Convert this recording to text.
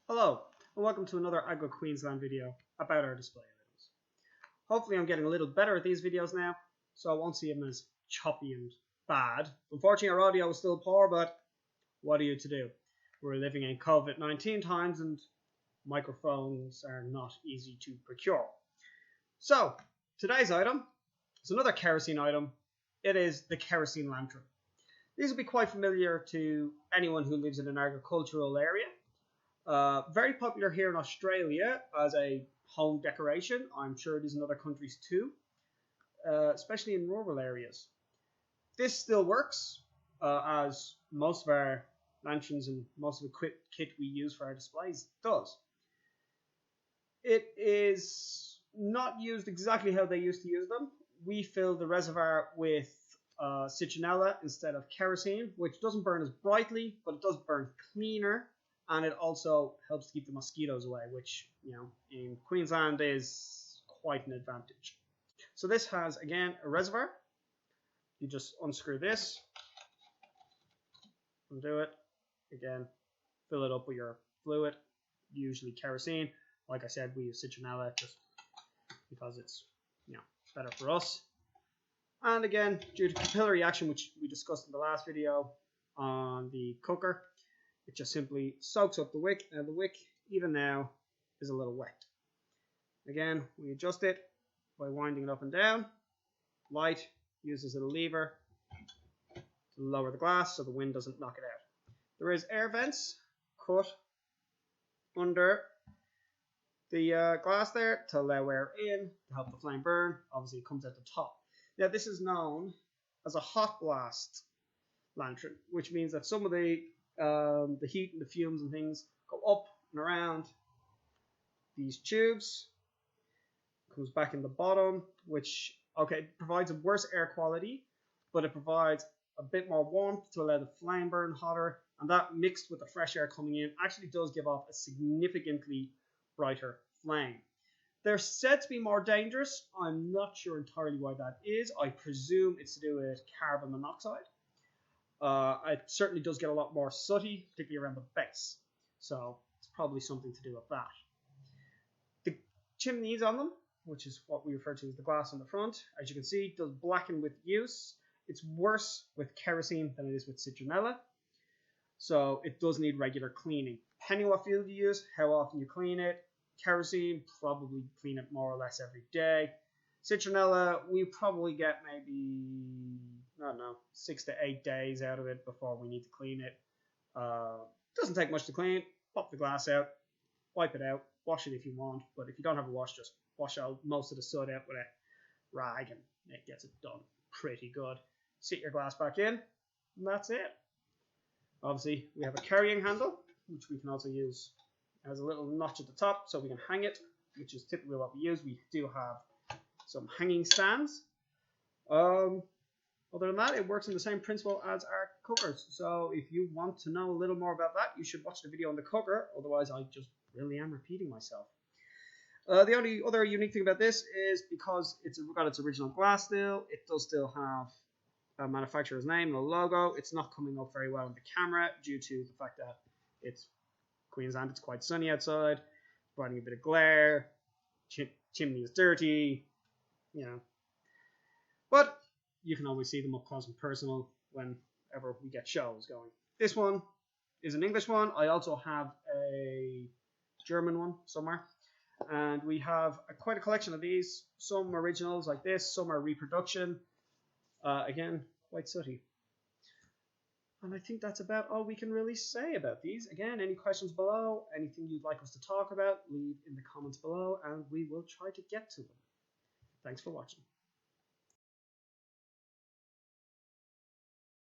Hello, and welcome to another Agro Queensland video about our display items. Hopefully I'm getting a little better at these videos now, so I won't see them as choppy and bad. Unfortunately our audio is still poor, but what are you to do? We're living in COVID-19 times and microphones are not easy to procure. So, today's item is another kerosene item. It is the Kerosene Lantern. These will be quite familiar to anyone who lives in an agricultural area. Very popular here in Australia as a home decoration. I'm sure it is in other countries too, especially in rural areas. This still works as most of our lanterns and most of the kit we use for our displays does. It is not used exactly how they used to use them. We fill the reservoir with citronella instead of kerosene, which doesn't burn as brightly, but it does burn cleaner. And it also helps to keep the mosquitoes away, which, in Queensland is quite an advantage. So this has, again, a reservoir. You just unscrew this, undo it, again, fill it up with your fluid, usually kerosene. Like I said, we use citronella just because it's, better for us. And again, due to capillary action, which we discussed in the last video on the cooker, it just simply soaks up the wick, and the wick, even now, is a little wet. Again, we adjust it by winding it up and down. Light uses a lever to lower the glass so the wind doesn't knock it out. There is air vents cut under the glass there to allow air in to help the flame burn. Obviously, it comes at the top. Now, this is known as a hot blast lantern, which means that some of the heat and the fumes and things go up and around these tubes, comes back in the bottom, which provides a worse air quality, but it provides a bit more warmth to allow the flame burn hotter, and that mixed with the fresh air coming in actually does give off a significantly brighter flame. They're said to be more dangerous. I'm not sure entirely why that is. I presume it's to do with carbon monoxide. It certainly does get a lot more sooty, particularly around the base. So it's probably something to do with that. The chimneys on them, which is what we refer to as the glass on the front, as you can see, does blacken with use. It's worse with kerosene than it is with citronella. So it does need regular cleaning. Depending on what fuel you use, how often you clean it. Kerosene, probably clean it more or less every day. Citronella, we probably get maybe, 6 to 8 days out of it before we need to clean it. Doesn't take much to clean. Pop the glass out, wipe it out, wash it if you want. But if you don't have a wash, just wash out most of the soot out with a rag and it gets it done pretty good. Sit your glass back in, and that's it. Obviously, we have a carrying handle, which we can also use as a little notch at the top so we can hang it, which is typically what we use. We do have some hanging stands. Other than that, it works in the same principle as our cookers. So if you want to know a little more about that, you should watch the video on the cooker. Otherwise, I just really am repeating myself. The only other unique thing about this is because it's got its original glass still, it does still have a manufacturer's name and a logo. It's not coming up very well on the camera due to the fact that it's Queensland, it's quite sunny outside, providing a bit of glare, chimney is dirty, But you can always see them up close and personal whenever we get shows going. This one is an English one. I also have a German one somewhere. And we have quite a collection of these. Some originals like this, some are reproduction. Again, quite sooty. And I think that's about all we can really say about these. Again, any questions below, anything you'd like us to talk about, leave in the comments below, and we will try to get to them. Thanks for watching.